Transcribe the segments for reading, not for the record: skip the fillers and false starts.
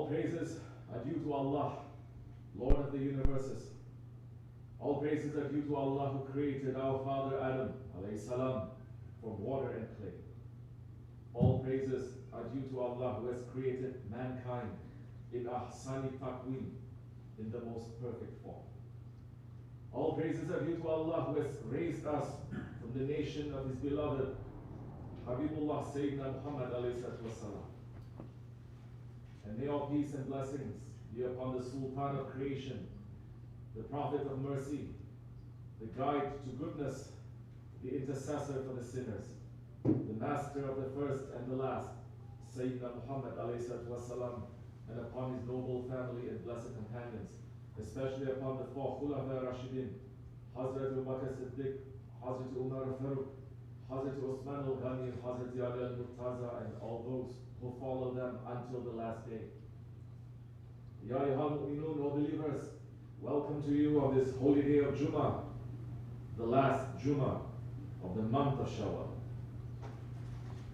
All praises are due to Allah, Lord of the universes. All praises are due to Allah who created our father Adam alayhi salam from water and clay. All praises are due to Allah who has created mankind in ahsani taqweem, in the most perfect form. All praises are due to Allah who has raised us from the nation of His beloved Habibullah Sayyidina Muhammad alayhi salatu wasalam. And may all peace and blessings be upon the Sultan of creation, the Prophet of mercy, the guide to goodness, the intercessor for the sinners, the master of the first and the last, Sayyidina Muhammad alayhi salatu wasalam, and upon his noble family and blessed companions, especially upon the four Khulafa Rashidin, Hazrat Abu Bakr Siddiq, Hazrat Umar Faruq, Hazrat Usman al-Ghani, Hazrat Ali al-Murtaza, and all those who follow them until the last day. Ya ayyuhal mu'minun, O believers, welcome to you on this holy day of Jummah, the last Jummah of the month of Shawwal.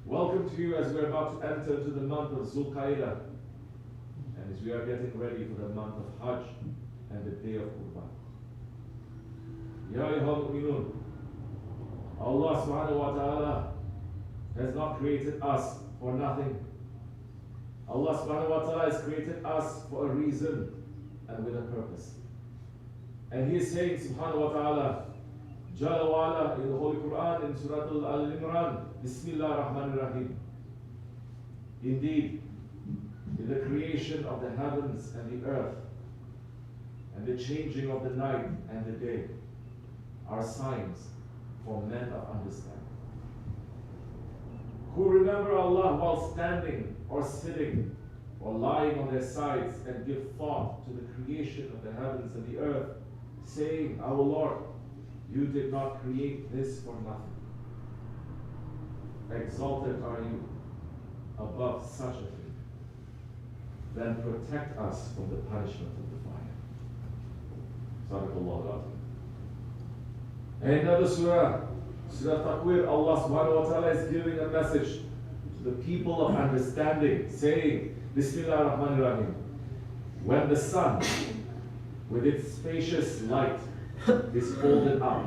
Welcome to you as we are about to enter into the month of Zulqa'dah, and as we are getting ready for the month of Hajj and the day of Qurban. Ya ayyuhal mu'minun, Allah subhanahu wa ta'ala has not created us for nothing. Allah subhanahu wa ta'ala has created us for a reason and with a purpose. And He is saying subhanahu wa ta'ala, Jalla wa ala, in the Holy Quran, in Surah Al-Imran, Bismillah ar-Rahman ar-Rahim. Indeed, in the creation of the heavens and the earth, and the changing of the night and the day, are signs for men of understanding, who remember Allah while standing or sitting or lying on their sides and give thought to the creation of the heavens and the earth, saying, Our Lord, You did not create this for nothing. Exalted are You above such a thing. Then protect us from the punishment of the fire. Sadaqallahu al-Azim. And another surah, Surah Taqweer, Allah subhanahu wa ta'ala is giving a message to the people of understanding, saying, Bismillah ar-Rahman ar-Rahim. When the sun, with its spacious light, is folded up,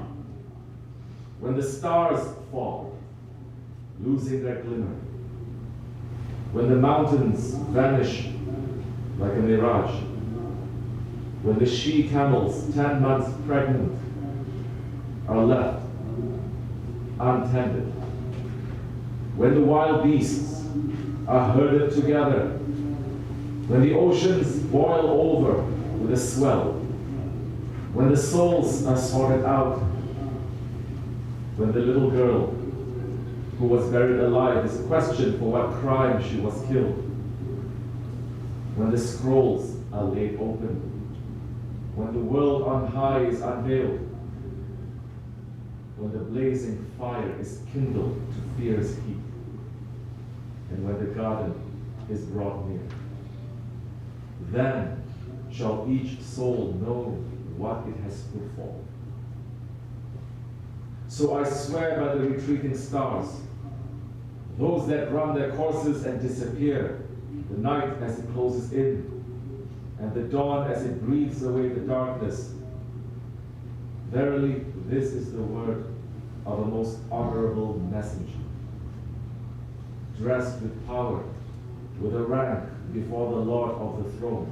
when the stars fall, losing their glimmer, when the mountains vanish like a mirage, when the she-camels, 10 months pregnant, are left untended, when the wild beasts are herded together, when the oceans boil over with a swell, when the souls are sorted out, when the little girl who was buried alive is questioned for what crime she was killed, when the scrolls are laid open, when the world on high is unveiled, when the blazing fire is kindled to fierce heat, and when the garden is brought near, then shall each soul know what it has put forth. So I swear by the retreating stars, those that run their courses and disappear, the night as it closes in, and the dawn as it breathes away the darkness. Verily, this is the word of a most honorable messenger, dressed with power, with a rank before the Lord of the throne,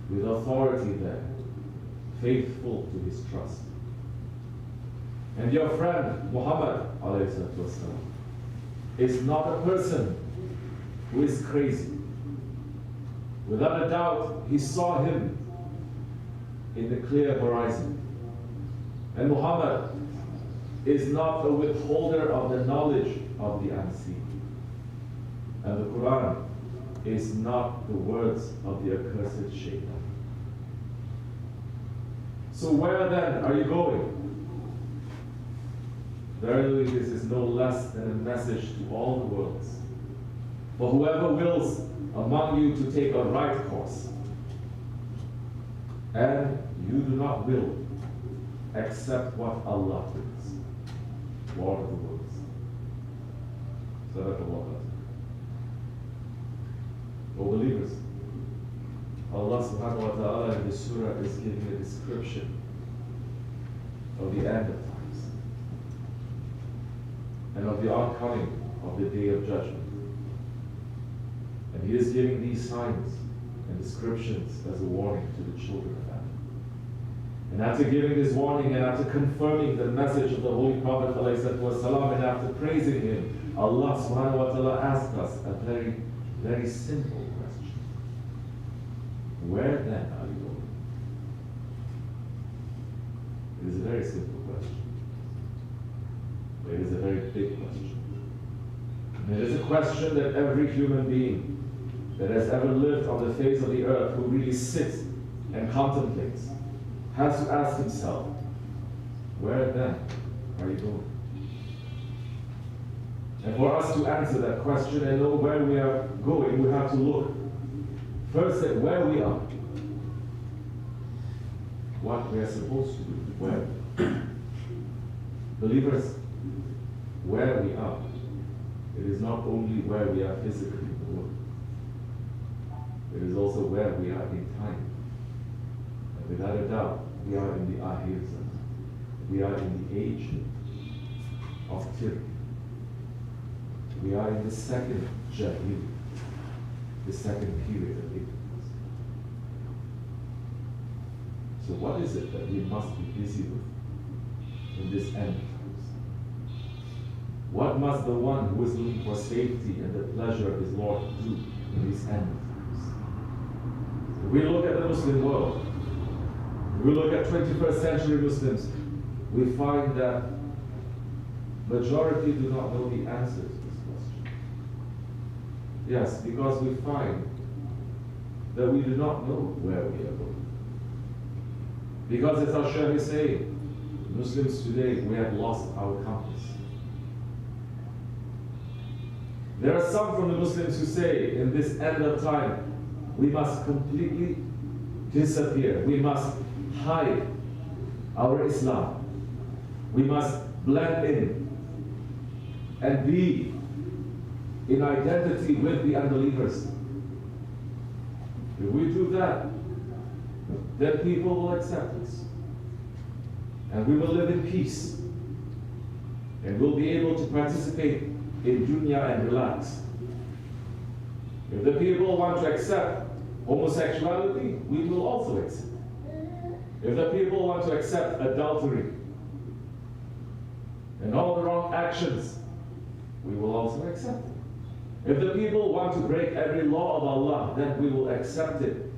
with authority there, faithful to his trust. And your friend, Muhammad ﷺ, is not a person who is crazy. Without a doubt, he saw him in the clear horizon. And Muhammad is not a withholder of the knowledge of the unseen. And the Quran is not the words of the accursed Shaitan. So where then are you going? Verily, this is no less than a message to all the worlds. For whoever wills among you to take a right course, and you do not will, except what Allah wills. Lord of the worlds. Sadaqallahu al-Azim. O believers, Allah subhanahu wa ta'ala in the surah is giving a description of the end of times and of the oncoming of the day of judgment. And He is giving these signs and descriptions as a warning to the children of Adam. And after giving this warning and after confirming the message of the Holy Prophet ﷺ, and after praising him, Allah subhanahu wa ta'ala asked us a very, very simple question. Where then are you going? It is a very simple question. But it is a very big question. And it is a question that every human being that has ever lived on the face of the earth who really sits and contemplates has to ask himself, where then are you going? And for us to answer that question and know where we are going, we have to look first at where we are. What we are supposed to do, where. Believers, where we are, it is not only where we are physically in the world. It is also where we are in time. And without a doubt, we are in the Akhir Zaman. We are in the age of tyranny. We are in the second Jahil, the second period of ignorance. So what is it that we must be busy with in this end of times? What must the one who is looking for safety and the pleasure of his Lord do in this end of times? If we look at the Muslim world, if we look at 21st century Muslims, we find that majority do not know the answer to this question. Yes, because we find that we do not know where we are going. Because as our Shaykh is saying, Muslims today, we have lost our compass. There are some from the Muslims who say, in this end of time, we must completely disappear. We must hide our Islam. We must blend in and be in identity with the unbelievers. If we do that, then people will accept us. And we will live in peace. And we'll be able to participate in dunya and relax. If the people want to accept homosexuality, we will also accept. If the people want to accept adultery and all the wrong actions, we will also accept it. If the people want to break every law of Allah, then we will accept it.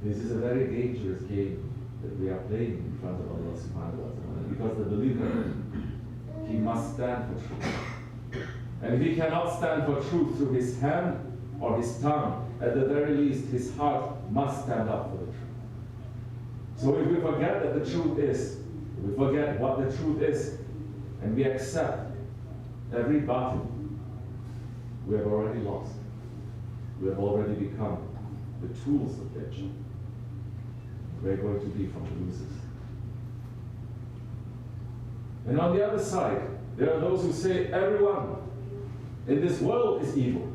This is a very dangerous game that we are playing in front of Allah subhanahu wa ta'ala, because the believer, he must stand for truth. And if he cannot stand for truth through his hand or his tongue, at the very least his heart must stand up for the truth. So if we forget that the truth is, if we forget what the truth is, and we accept every battle, we have already lost. We have already become the tools of their jinn. We're going to be from the losers. And on the other side, there are those who say everyone in this world is evil.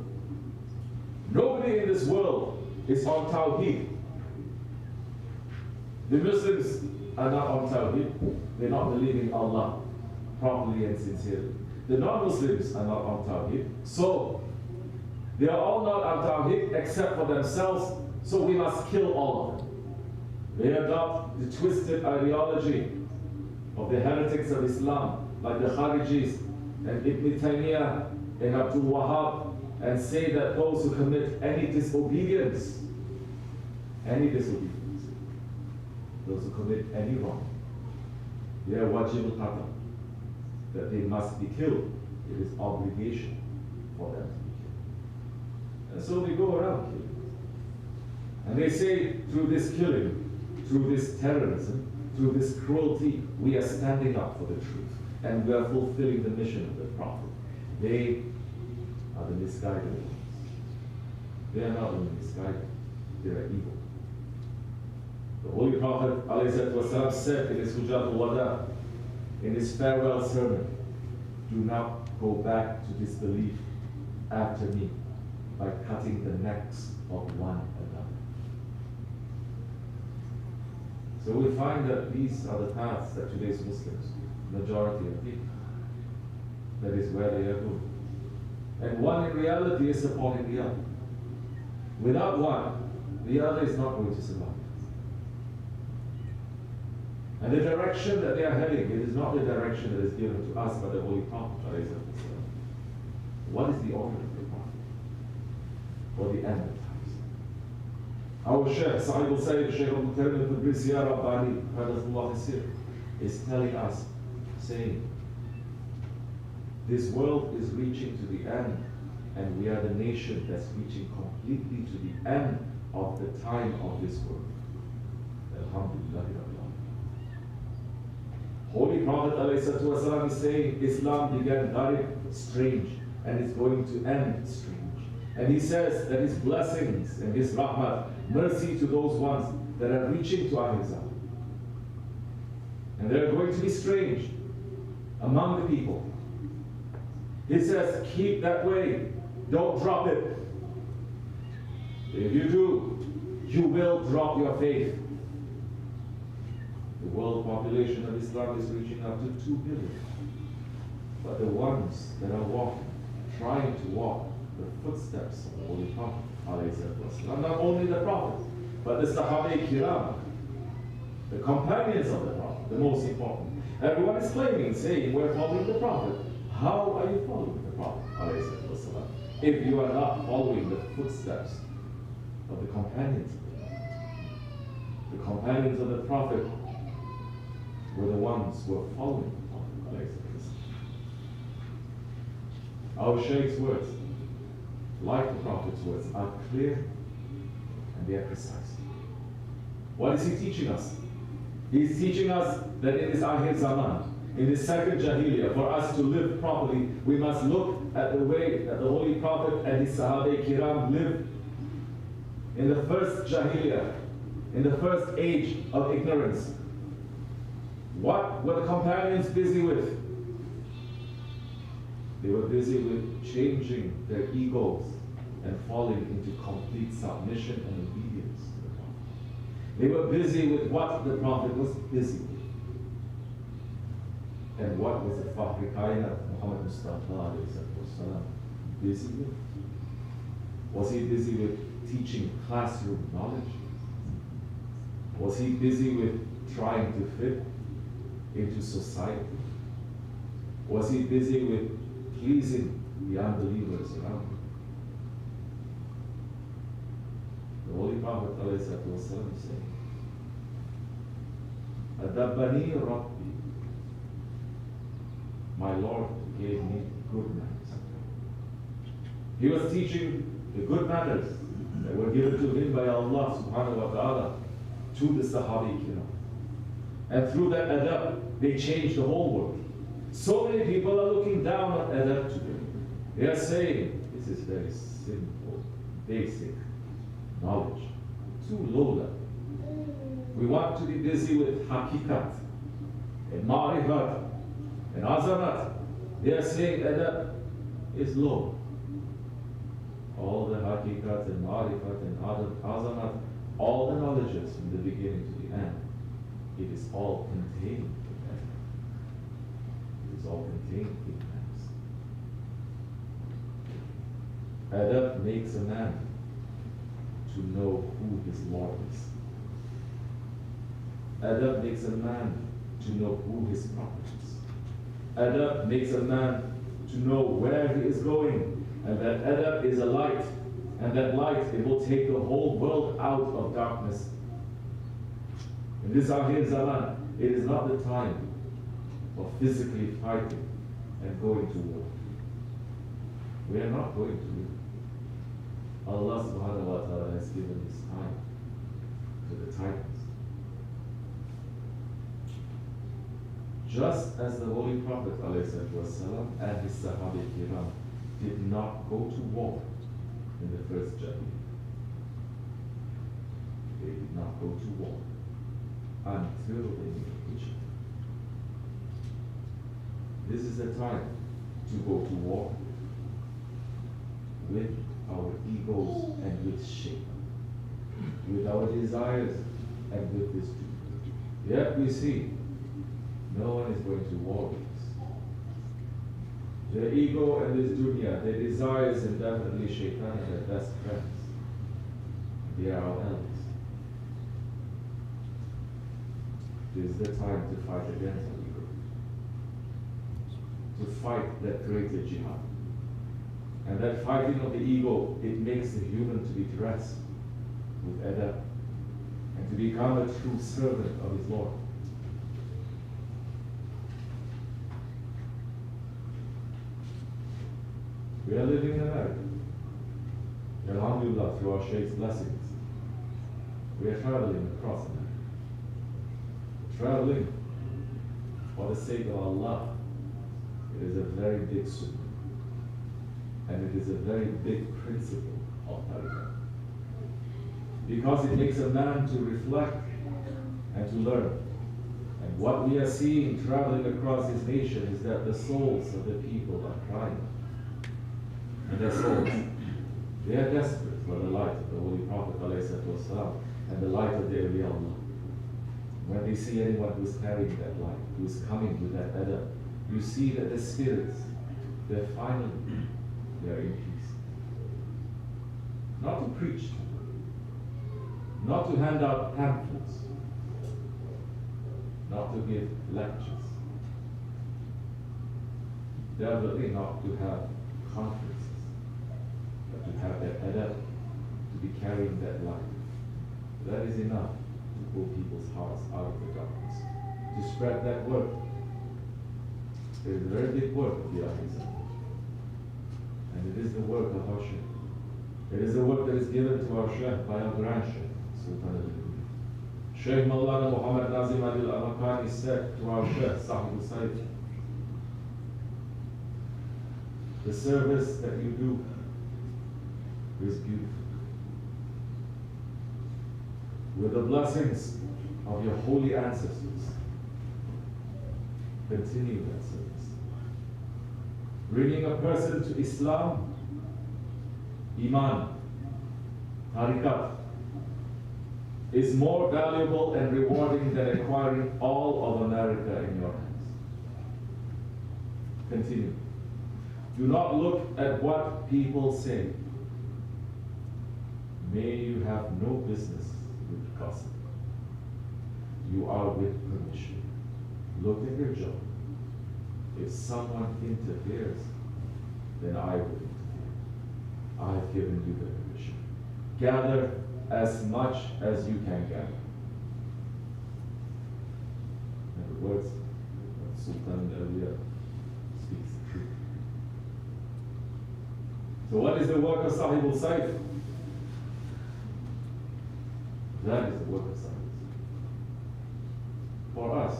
Nobody in this world is on Tawheed. The Muslims are not on Tawheed. They're not believing Allah properly and sincerely. The non-Muslims are not on Tawheed. So, they are all not on Tawheed except for themselves, so we must kill all of them. They adopt the twisted ideology of the heretics of Islam, like the Kharijis and Ibn Taymiyyah and Abdul Wahab, and say that those who commit any disobedience, those who commit any wrong, they are wajib al-qatl, that they must be killed. It is obligation for them to be killed. And so they go around killing. And they say through this killing, through this terrorism, through this cruelty, we are standing up for the truth. And we are fulfilling the mission of the Prophet. They are the misguided ones. They are not only misguided, they are evil. The Holy Prophet ﷺ said in his Hujjat al-Wada, in his farewell sermon, do not go back to disbelief after me by cutting the necks of one another. So we find that these are the paths that today's Muslims, majority of people, that is where they are going. And one in reality is supporting the other. Without one, the other is not going to survive. And the direction that they are heading, it is not the direction that is given to us by the Holy Prophet. What is the order of the Prophet for the end of times? Our Shaykh, Sa'id al-Sayyid, Shaykh al-Mutarrim al-Tabrisi, Ya Rabbani, Hadithullah Hasir, is telling us, saying, this world is reaching to the end, and we are the nation that's reaching completely to the end of the time of this world. Alhamdulillah. Holy Prophet ﷺ is saying Islam began very strange and is going to end strange. And he says that his blessings and his rahmat, mercy to those ones that are reaching to Ahizah. And they're going to be strange among the people. He says, keep that way, don't drop it. If you do, you will drop your faith. The world population of Islam is reaching up to 2 billion. But the ones that are walking, trying to walk the footsteps of the Holy Prophet, not only the Prophet, but the Sahaba Kiram, the companions of the Prophet, the most important. Everyone is claiming, saying, we're following the Prophet. How are you following the Prophet, if you are not following the footsteps of the companions of the Prophet? The companions of the Prophet were the ones who were following the Prophet. Our Shaykh's words, like the Prophet's words, are clear and they are precise. What is he teaching us? He's teaching us that in this Akhir Zaman, in this second Jahiliyyah, for us to live properly, we must look at the way that the Holy Prophet and his Sahaba Kiram lived in the first Jahiliyyah, in the first age of ignorance. What were the companions busy with? They were busy with changing their egos and falling into complete submission and obedience to the Prophet. They were busy with what the Prophet was busy with. And what was the Fahri Kainat, Muhammad Mustafa busy with? Was he busy with teaching classroom knowledge? Was he busy with trying to fit into society? Was he busy with pleasing the unbelievers around him? The Holy Prophet is saying, Adabbani Rabbi, my Lord gave me good manners. He was teaching the good manners that were given to him by Allah subhanahu wa ta'ala to the Sahabi Kiram. And through that adab, they changed the whole world. So many people are looking down on adab today. They are saying, this is very simple, basic knowledge, too low level. We want to be busy with hakikat, and ma'rifat, and azamat. They are saying adab is low. All the hakikat and ma'rifat and azamat, all the knowledges from the beginning to the end, it is all contained in adab. It is all contained in adab. Adab makes a man to know who his Lord is. Adab makes a man to know who his prophet is. Adab makes a man to know where he is going, and that adab is a light, and that light, it will take the whole world out of darkness. In this Akhir Zaman, it is not the time of physically fighting and going to war. We are not going to war. Allah subhanahu wa ta'ala has given his time to the Titans. Just as the Holy Prophet ﷺ and his Sahaba Kiram did not go to war in the first Jahiliyyah. They did not go to war until they made hijrah. This is the time to go to war with our egos and with shaitan, with our desires and with this duty. Yet we see no one is going to war with us. Their ego and this dunya, their desires, and definitely shaitan are their best friends. They are our enemies. It is the time to fight against our ego. To fight that greater jihad. And that fighting of the ego, it makes the human to be dressed with adab and to become a true servant of his Lord. We are living in America. Alhamdulillah, through our Sheikh's blessings. We are traveling across America. Traveling for the sake of Allah, it is a very big sunnah. And it is a very big principle of tariqah. Because it makes a man to reflect and to learn. And what we are seeing traveling across his nation is that the souls of the people are crying. And their souls, they are desperate for the light of the Holy Prophet ﷺ and the light of the awliya Allah. When they see anyone who is carrying that light, who is coming with that adab, you see that the spirits, they're finally, they are in peace. Not to preach, not to hand out pamphlets, not to give lectures, definitely not to have conferences, but to have that adab, to be carrying that light. That is enough to pull people's hearts out of the darkness, to spread that word. It is a very big work of the Ahizah. And it is the work of our Shaykh. It is the work that is given to our Shaykh by our grand Shaykh, Sultan al-Dunya. Shaykh Maulana Muhammad Nazim Adil al-Makani said to our Shaykh, Sahib al-Sayyid, the service that you do is beautiful. With the blessings of your holy ancestors, continue that service. Bringing a person to Islam, Iman, Tariqat, is more valuable and rewarding than acquiring all of America in your hands. Continue. Do not look at what people say. May you have no business with gossip. You are with permission. Look at your job. If someone interferes, then I will interfere. I have given you the permission. Gather as much as you can gather. In the words of Sultan earlier speaks the truth. So what is the work of Sahib al-Saif? That is the work of Sahib. For us,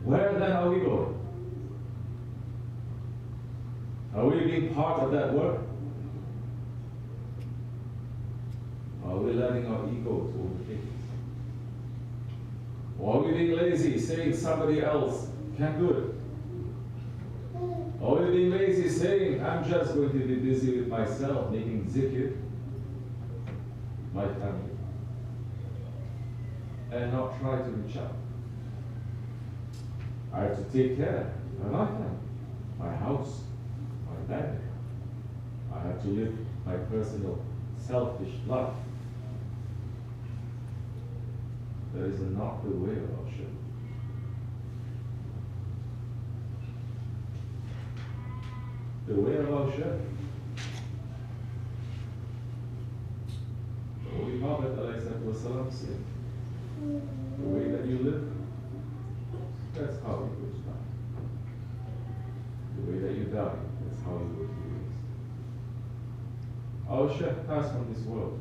where then are we going? Are we being part of that work? Are we letting our ego to overtake us? Or are we being lazy, saying somebody else can do it? Or are we being lazy, saying, I'm just going to be busy with myself, making zikr, my family, and not try to reach out? I have to take care of my family, my house, my bank account. I have to live my personal, selfish life. That is not the way of our Shaykh. The way of our Shaykh. The Holy Prophet ﷺ said, the way that you live, that's how you will die. The way that you die, that's how you will be raised. Our Shaykh passed from this world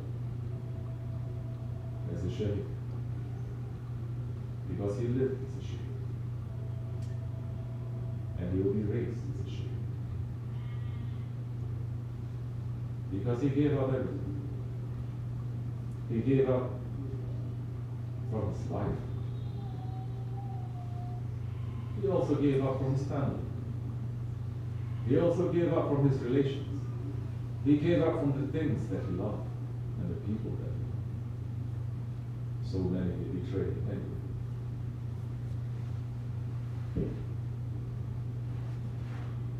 as a shaykh because he lived as a shaykh. And he will be raised as a shaykh. Because he gave up everything. He gave up from his life. He also gave up from his family. He also gave up from his relations. He gave up from the things that he loved and the people that he loved. so many betrayed him anyway.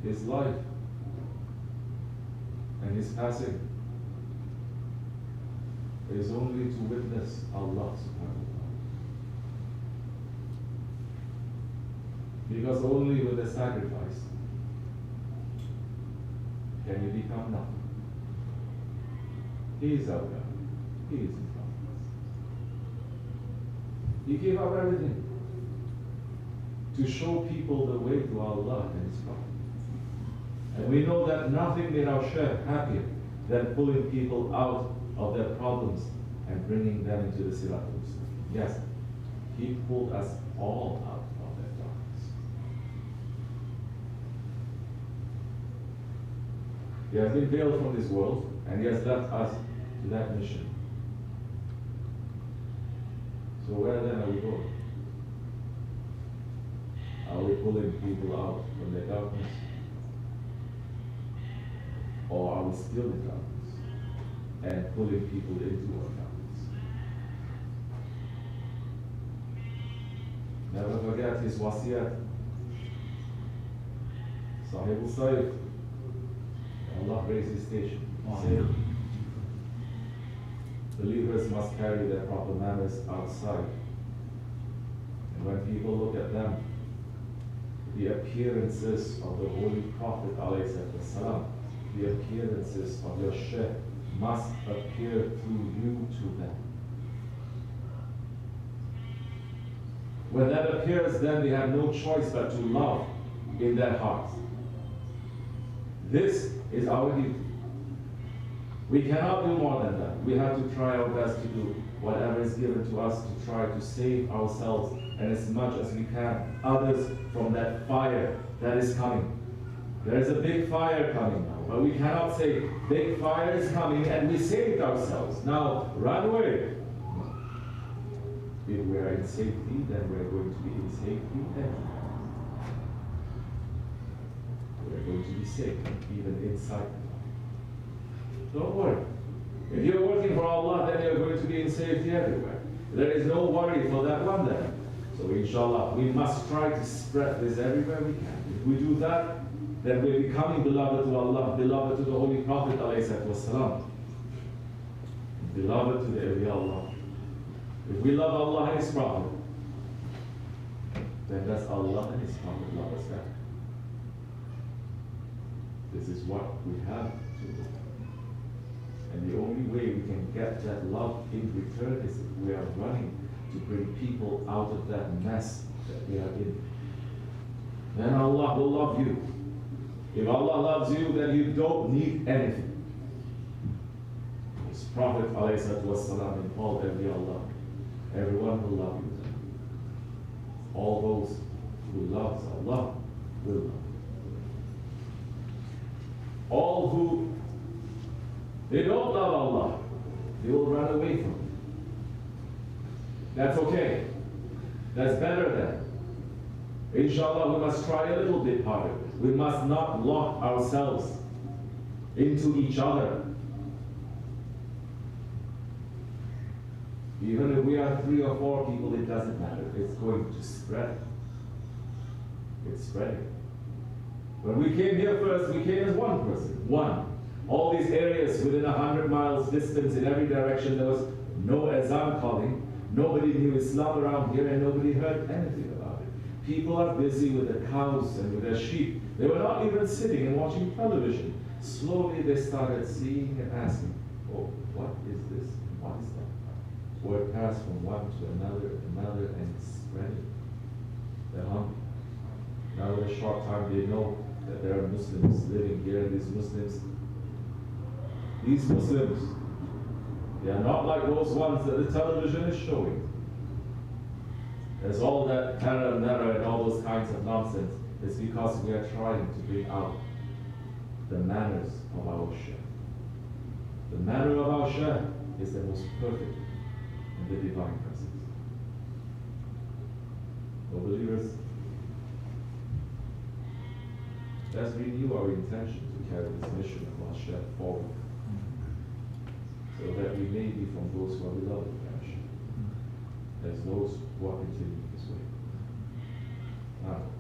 His life and his passing is only to witness Allah subhanahu wa ta'ala. Because only with a sacrifice can you become nothing. He is our God. He is in front of us. He gave up everything to show people the way to Allah and His Prophet. And we know that nothing made our Shaykh happier than pulling people out of their problems and bringing them into the Sirat al-Mustaqim. Yes, he pulled us all out of that darkness. He has been veiled from this world, and he has left us to that mission. So where then are we going? Are we pulling people out from their darkness? Or are we still in darkness and pulling people into our darkness? Never forget his wasiyat. Sahib al-Saif. Allah raised his station. Believers must carry their proper manners outside. And when people look at them, the appearances of the Holy Prophet ﷺ, the appearances of your Shaykh must appear through you to them. When that appears, then they have no choice but to love in their hearts. This is our duty. We cannot do more than that. We have to try our best to do whatever is given to us to try to save ourselves and as much as we can others from that fire that is coming. There is a big fire coming now, but we cannot say, big fire is coming and we saved ourselves. Now, run away. If we are in safety, then we are going to be in safety everywhere. We are going to be safe, even inside the fire. Don't worry. If you're working for Allah, then you're going to be in safety everywhere. There is no worry for that one then. So inshallah, we must try to spread this everywhere we can. If we do that, then we're becoming beloved to Allah, beloved to the Holy Prophet ﷺ, beloved to the awliya Allah. If we love Allah and His Prophet, then does Allah and His Prophet love us back? This is what we have to do. And the only way we can get that love in return is if we are running to bring people out of that mess that they are in. Then Allah will love you. If Allah loves you, then you don't need anything. His Prophet ﷺ informed Allah, everyone will love you. All those who love Allah will love you. All who they don't love Allah, they will run away from Him. That's okay. That's better than. Inshallah, we must try a little bit harder. We must not lock ourselves into each other. Even if we are 3 or 4 people, it doesn't matter. It's going to spread. It's spreading. When we came here first, we came as one person. One. All these areas within 100 miles distance in every direction, there was no azan calling. Nobody knew Islam around here and nobody heard anything about it. People are busy with their cows and with their sheep. They were not even sitting and watching television. Slowly they started seeing and asking, oh, what is this? What is that? Word passed from one to another, and it's spreading. They're hungry. Now in a short time they know that there are Muslims living here. These Muslims, they are not like those ones that the television is showing. There's all that terror and all those kinds of nonsense. It's because we are trying to bring out the manners of our Shaykh. The manner of our Shaykh is the most perfect in the divine presence. So believers, let's renew our intention to carry this mission of our Shaykh forward, so that we may be from those who are beloved of our Shaykh. before I continue this way.